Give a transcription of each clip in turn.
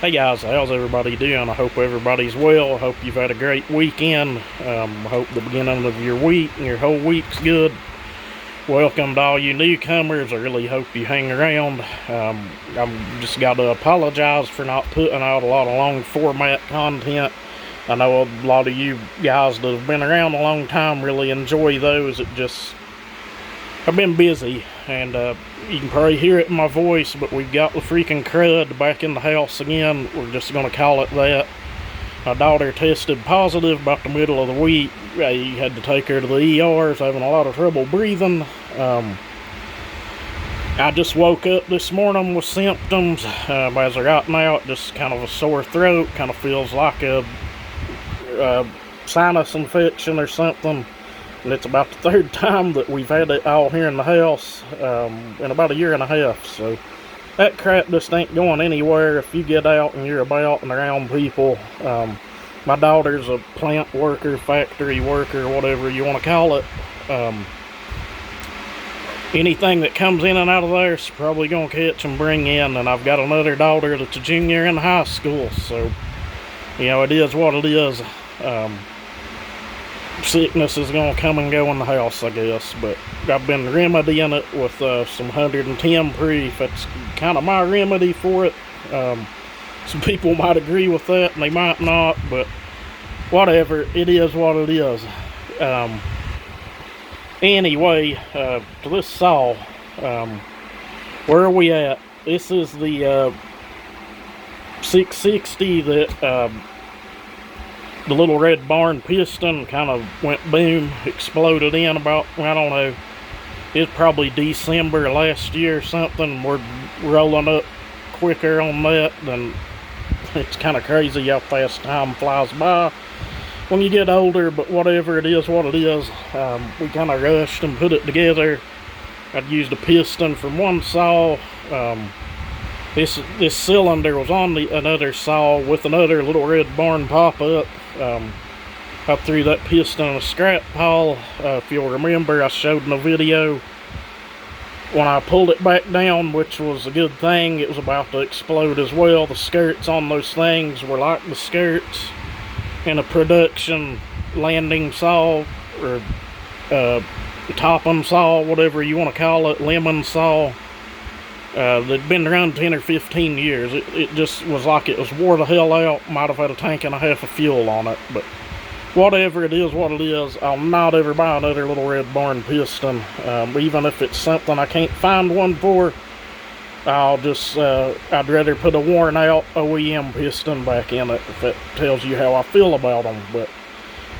Hey guys, how's everybody doing? I hope everybody's well. I hope you've had a great weekend. I hope the beginning of your week and your whole week's good. Welcome to all you newcomers. I really hope you hang around. I've just got to apologize for not putting out a lot of long format content. I know a lot of you guys that have been around a long time really enjoy those. I've been busy, and you can probably hear it in my voice, but we've got the freaking crud back in the house again. We're just going to call it that. My daughter tested positive about the middle of the week. I had to take her to the ER. Having a lot of trouble breathing. I just woke up this morning with symptoms. As I got now, just kind of a sore throat. Kind of feels like a sinus infection or something. And it's about the third time that we've had it all here in the house in about a year and a half. So that crap just ain't going anywhere if you get out and you're about and around people. My daughter's a plant worker, factory worker, whatever you want to call it. Anything that comes in and out of there is probably going to catch and bring in. And I've got another daughter that's a junior in high school. So, you know, it is what it is. Sickness is going to come and go in the house, I guess, but I've been remedying it with some 110 proof. That's kind of my remedy for it. Some people might agree with that and they might not, but whatever, it is what it is. Anyway, to this saw, where are we at? This is the 660 that the little red barn piston kind of went boom, exploded in about, I don't know, it's probably December last year or something. We're rolling up quicker on that than, it's kind of crazy how fast time flies by when you get older, but whatever, it is what it is. We kind of rushed and put it together. I'd used a piston from one saw. This cylinder was on another saw with another little red barn pop-up. I threw that piston in a scrap pile. If you'll remember, I showed in the video when I pulled it back down, which was a good thing. It was about to explode as well. The skirts on those things were like the skirts in a production landing saw or topping saw, whatever you want to call it, lemon saw. They'd been around 10 or 15 years. It just was like it was wore the hell out. Might have had a tank and a half of fuel on it, but whatever, it is what it is. I'll not ever buy another little red barn piston. Even if it's something I can't find one for, I'll just, I'd rather put a worn out OEM piston back in it, if that tells you how I feel about them. But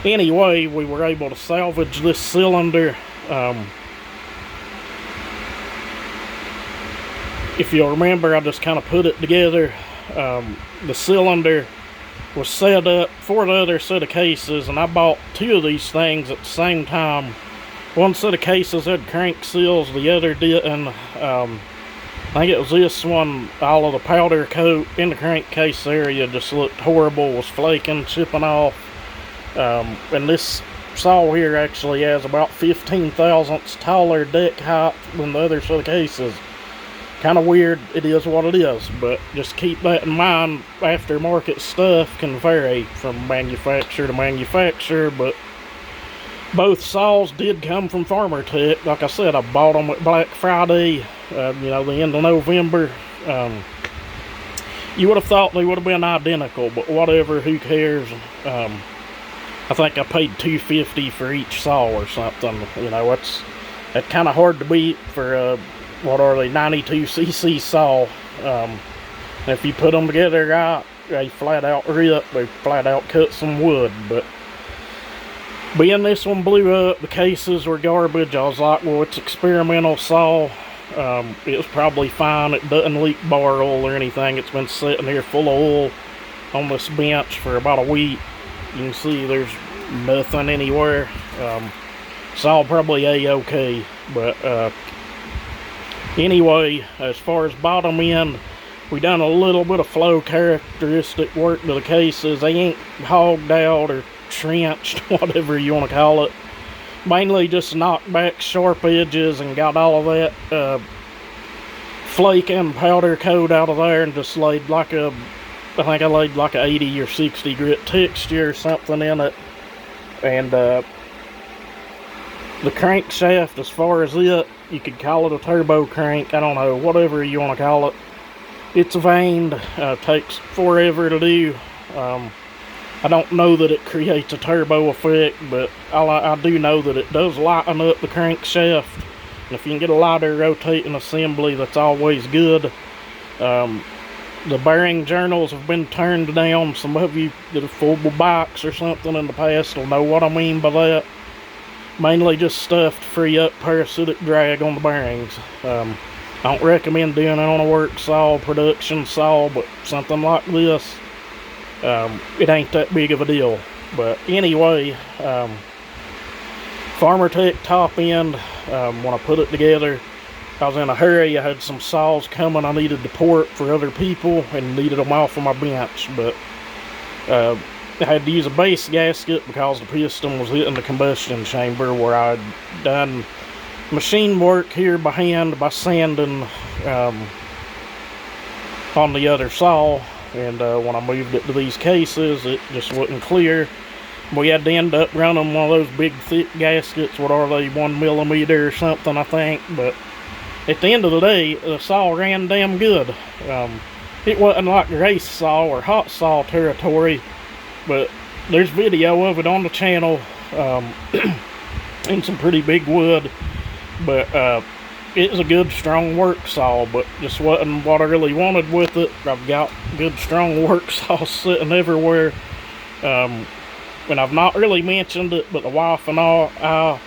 anyway, we were able to salvage this cylinder. If you'll remember, I just kind of put it together. The cylinder was set up for the other set of cases, and I bought two of these things at the same time. One set of cases had crank seals, the other didn't. I think it was this one, all of the powder coat in the crankcase area just looked horrible, was flaking, chipping off. And this saw here actually has about 15 thousandths taller deck height than the other set of cases. Kind of weird, it is what it is, but just keep that in mind. Aftermarket stuff can vary from manufacturer to manufacturer, but both saws did come from Farmertec. Like I said, I bought them at Black Friday, the end of November. You would have thought they would have been identical, but whatever, who cares? I think I paid $250 for each saw or something. That's kind of hard to beat for what are they, 92cc saw. If you put them together right, they flat out rip, they flat out cut some wood. But being this one blew up, the cases were garbage, I was like, well, it's experimental saw. It was probably fine, it doesn't leak bar oil or anything. It's been sitting here full of oil on this bench for about a week. You can see there's nothing anywhere. Saw probably A-okay, but anyway, as far as bottom end, we done a little bit of flow characteristic work to the cases. They ain't hogged out or trenched, whatever you want to call it. Mainly just knocked back sharp edges and got all of that flake and powder coat out of there and just laid like a I think I laid like a 80 or 60 grit texture or something in it. And the crankshaft, as far as it, you could call it a turbo crank, I don't know, whatever you want to call it. It's vaned, takes forever to do. I don't know that it creates a turbo effect, but I do know that it does lighten up the crankshaft. And if you can get a lighter rotating assembly, that's always good. The bearing journals have been turned down. Some of you that have fooled bikes or something in the past will know what I mean by that. Mainly just stuff to free up parasitic drag on the bearings. I don't recommend doing it on a work saw, production saw, but something like this, it ain't that big of a deal. But anyway, Farmertec top end, when I put it together, I was in a hurry. I had some saws coming I needed to port for other people and needed them off of my bench, but I had to use a base gasket because the piston was hitting the combustion chamber, where I'd done machine work here by hand by sanding on the other saw, and when I moved it to these cases, it just wasn't clear. We had to end up running one of those big thick gaskets. What are they, 1 millimeter or something, I think, but at the end of the day, the saw ran damn good. It wasn't like race saw or hot saw territory, but there's video of it on the channel, in some pretty big wood. But it was a good strong work saw, but just wasn't what I really wanted with it. I've got good strong work saws sitting everywhere, and I've not really mentioned it, but the wife and I,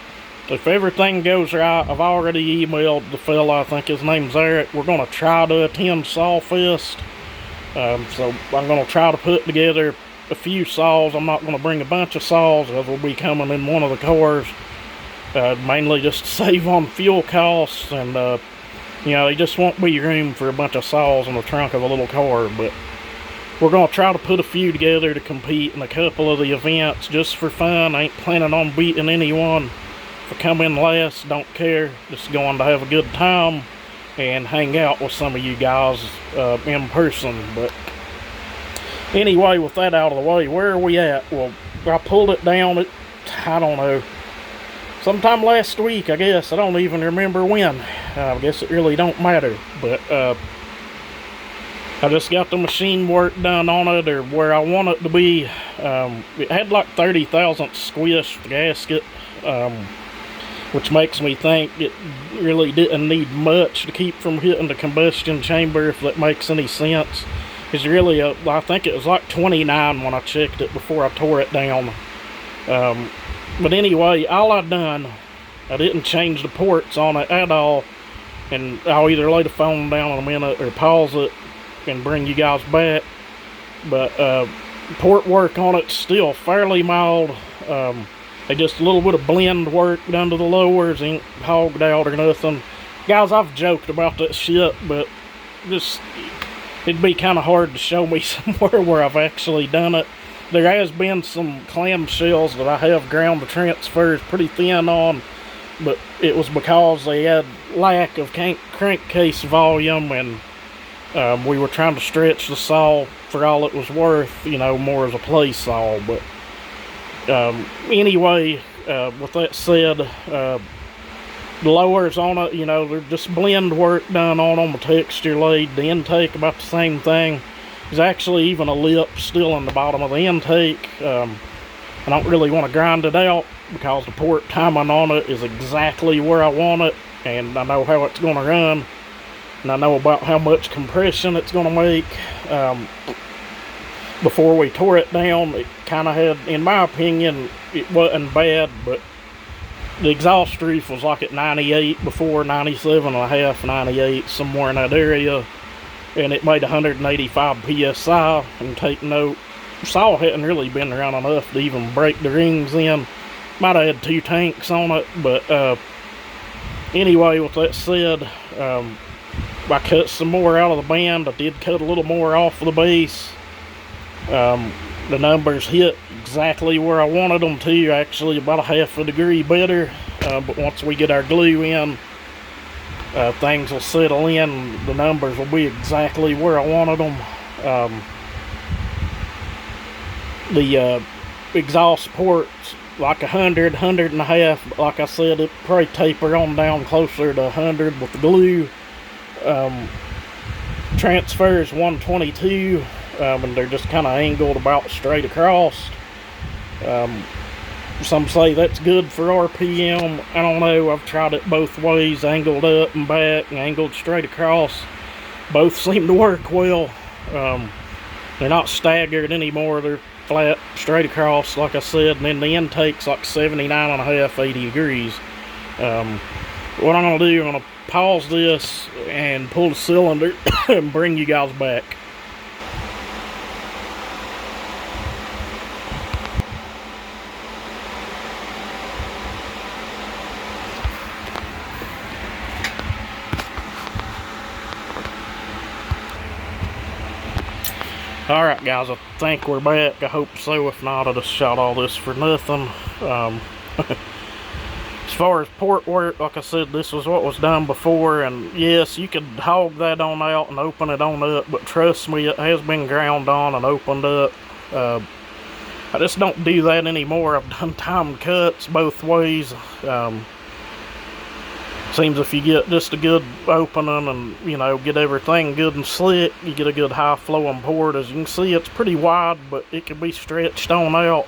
if everything goes right, I've already emailed the fella, I think his name's Eric. We're going to try to attend Sawfest. So I'm going to try to put together a few saws. I'm not going to bring a bunch of saws, as will be coming in one of the cars. Mainly just to save on fuel costs, and you know, there just won't be room for a bunch of saws in the trunk of a little car. But we're going to try to put a few together to compete in a couple of the events just for fun. I ain't planning on beating anyone. If I come in last, don't care. Just going to have a good time and hang out with some of you guys in person. But anyway, with that out of the way, where are we at? Well, I pulled it down at, I don't know, sometime last week, I guess. I don't even remember when. I guess it really don't matter. But I just got the machine work done on it, or where I want it to be. It had like 30 thousandths squished gasket, which makes me think it really didn't need much to keep from hitting the combustion chamber, if that makes any sense. It's really I think it was like 29 when I checked it before I tore it down. But anyway, all I done, I didn't change the ports on it at all, and I'll either lay the phone down in a minute or pause it and bring you guys back. But port work on it's still fairly mild. Just a little bit of blend work done to the lowers, ain't hogged out or nothing. Guys, I've joked about that shit, but just, it'd be kind of hard to show me somewhere where I've actually done it. There has been some clamshells that I have ground the transfers pretty thin on, but it was because they had lack of crankcase volume, and we were trying to stretch the saw for all it was worth, you know, more as a play saw. But anyway, with that said, the lowers on it, you know, they're just blend work done on them, the texture laid, the intake about the same thing. There's actually even a lip still in the bottom of the intake. I don't really want to grind it out because the port timing on it is exactly where I want it, and I know how it's going to run, and I know about how much compression it's going to make. Before we tore it down, it kind of had, in my opinion, it wasn't bad, but the exhaust reef was like at 98 before, 97 and a half, 98, somewhere in that area, and it made 185 psi. And take note, the saw hadn't really been around enough to even break the rings in. Might have had 2 tanks on it, but anyway, with that said, I cut some more out of the band. I did cut a little more off of the base. The numbers hit exactly where I wanted them to, actually about a half a degree better, but once we get our glue in, things will settle in. The numbers will be exactly where I wanted them. The exhaust ports like 100, 100.5, but like I said, it probably taper on down closer to 100 with the glue. Transfers 122, and they're just kind of angled about straight across. Some say that's good for RPM. I don't know, I've tried it both ways, angled up and back and angled straight across. Both seem to work well. They're not staggered anymore, they're flat straight across like I said, and then the intake's like 79.5, 80 degrees. What I'm going to do, I'm going to pause this and pull the cylinder and bring you guys back. Alright guys, I think we're back. I hope so. If not, I just shot all this for nothing. As far as port work, like I said, this was what was done before, and yes, you could hog that on out and open it on up, but trust me, it has been ground on and opened up. I just don't do that anymore. I've done timed cuts both ways. Seems if you get just a good opening and, you know, get everything good and slick, you get a good high flowing port. As you can see, it's pretty wide, but it can be stretched on out.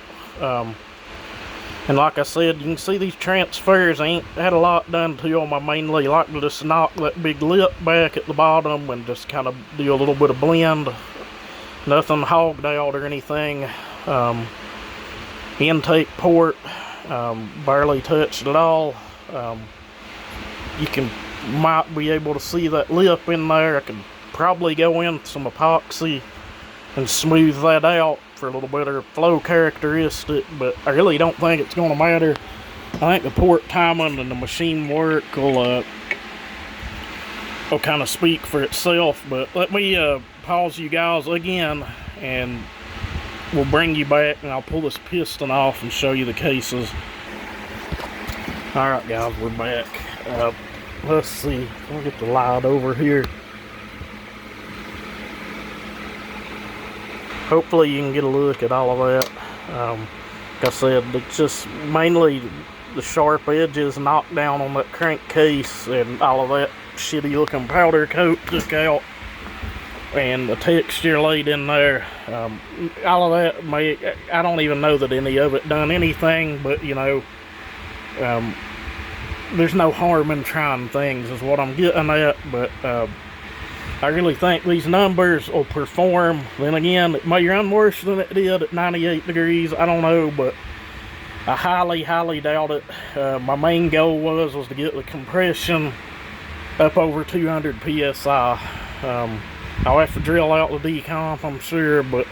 And like I said, you can see these transfers, I ain't had a lot done to them. I mainly like to just knock that big lip back at the bottom and just kind of do a little bit of blend. Nothing hogged out or anything. Intake port, barely touched at all. You might be able to see that lip in there. I could probably go in with some epoxy and smooth that out for a little better flow characteristic, but I really don't think it's going to matter. I think the port timing and the machine work will kind of speak for itself. But let me pause you guys again and we'll bring you back, and I'll pull this piston off and show you the cases. Alright guys, we're back. Let's see, we'll get the light over here. Hopefully you can get a look at all of that. Like I said, it's just mainly the sharp edges knocked down on that crankcase and all of that shitty looking powder coat took out, and the texture laid in there. All of that, I don't even know that any of it done anything, but you know, there's no harm in trying things is what I'm getting at. But I really think these numbers will perform. Then again, it may run worse than it did at 98 degrees. I don't know, but I highly, highly doubt it. My main goal was to get the compression up over 200 psi. I'll have to drill out the decomp, I'm sure, but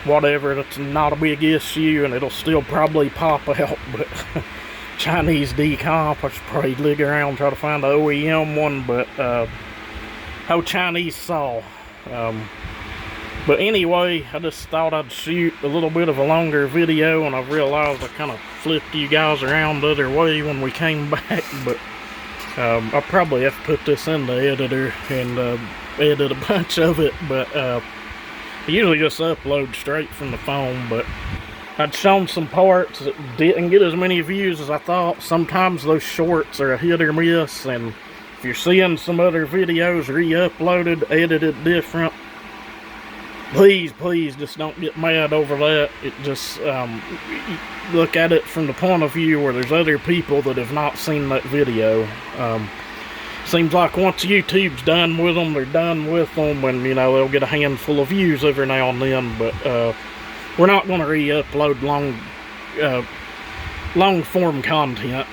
whatever, that's not a big issue, and it'll still probably pop out. But Chinese decomp, I should probably dig around and try to find an OEM one, but no Chinese saw. But anyway, I just thought I'd shoot a little bit of a longer video, and I realized I kind of flipped you guys around the other way when we came back. But I probably have to put this in the editor and edit a bunch of it, but I usually just upload straight from the phone. But I'd shown some parts that didn't get as many views as I thought. Sometimes those shorts are a hit or miss, and if you're seeing some other videos re-uploaded, edited different, please just don't get mad over that. It just, look at it from the point of view where there's other people that have not seen that video. Seems like once YouTube's done with them, they're done with them, and you know, they'll get a handful of views every now and then. But we're not going to re-upload long form content.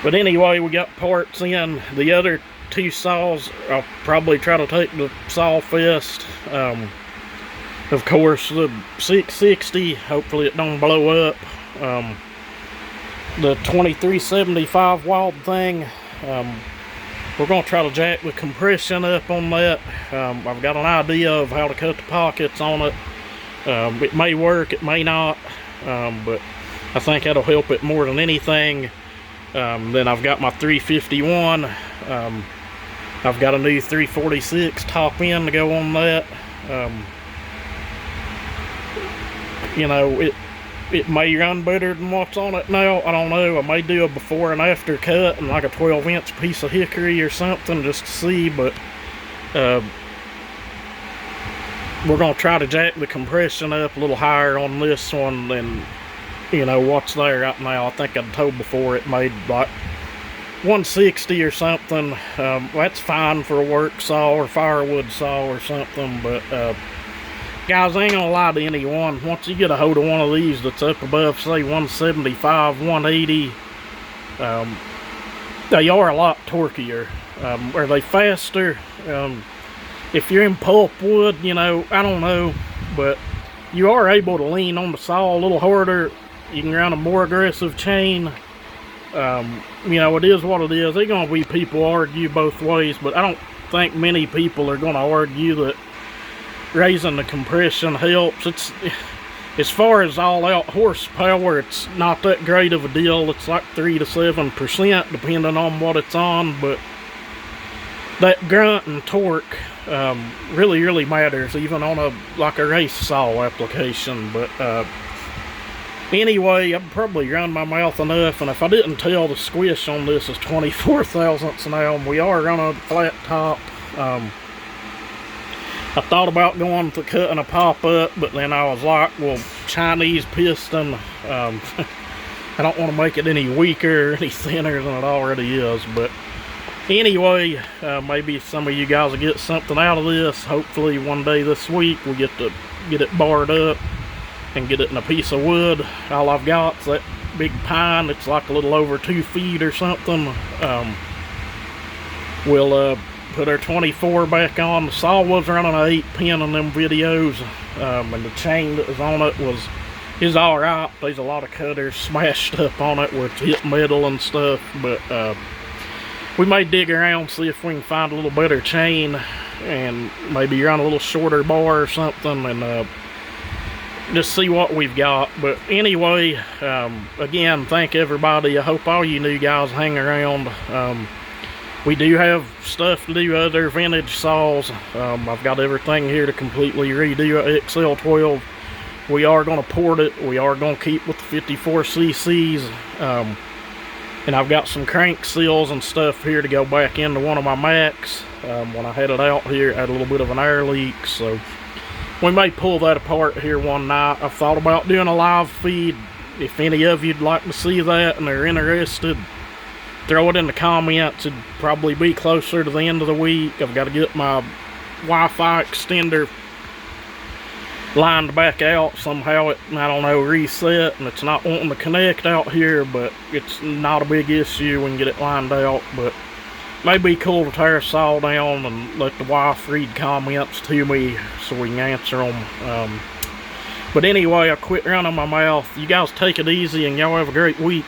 But anyway, we got parts in. The other two saws, I'll probably try to take the saw fest. Of course, the 660, hopefully it don't blow up. The 2375 wild thing, we're going to try to jack the compression up on that. I've got an idea of how to cut the pockets on it. It may work, it may not, but I think that'll help it more than anything. Then I've got my 351. I've got a new 346 top end to go on that. you know, it may run better than what's on it now. I don't know. I may do a before and after cut and like a 12-inch piece of hickory or something just to see, but we're gonna try to jack the compression up a little higher on this one than, you know, what's there right now. I think I'd told before it made like 160 or something. That's fine for a work saw or firewood saw or something, but guys, I ain't gonna lie to anyone. Once you get a hold of one of these that's up above, say, 175, 180, they are a lot torqueier. Are they faster? If you're in pulpwood, you know, I don't know, but you are able to lean on the saw a little harder. You can run a more aggressive chain. You know, it is what it is. There's gonna be people argue both ways, but I don't think many people are gonna argue that raising the compression helps. It's, as far as all out horsepower, it's not that great of a deal. It's like 3 to 7% depending on what it's on, but that grunt and torque really matters, even on a like a race saw application. But anyway, I've probably run my mouth enough, and if I didn't tell, the squish on this is 24 thousandths now, and we are running a flat top. I thought about going to cutting a pop-up, but then I was like, well, Chinese piston, I don't want to make it any weaker or any thinner than it already is. But anyway, maybe some of you guys will get something out of this. Hopefully one day this week we get to get it barred up and get it in a piece of wood. All I've got is that big pine. It's like a little over 2 feet or something. We'll put our 24 back on. The saw was running an 8-pin in them videos, and the chain that was on it is all right. There's a lot of cutters smashed up on it where it's hit metal and stuff, but we may dig around, see if we can find a little better chain and maybe run a little shorter bar or something, and just see what we've got. But anyway, again, thank everybody. I hope all you new guys hang around. We do have stuff to do, other vintage saws. I've got everything here to completely redo a XL12. We are going to port it. We are going to keep with the 54 cc's. And I've got some crank seals and stuff here to go back into one of my Macs. When I had it out here, I had a little bit of an air leak, so we may pull that apart here one night. I've thought about doing a live feed. If any of you'd like to see that and are interested, throw it in the comments. It'd probably be closer to the end of the week. I've got to get my Wi-Fi extender lined back out somehow. It, I don't know, reset, and it's not wanting to connect out here, but it's not a big issue. We can get it lined out. But it may be cool to tear a saw down and let the wife read comments to me so we can answer them. But anyway, I quit running my mouth. You guys take it easy, and y'all have a great week.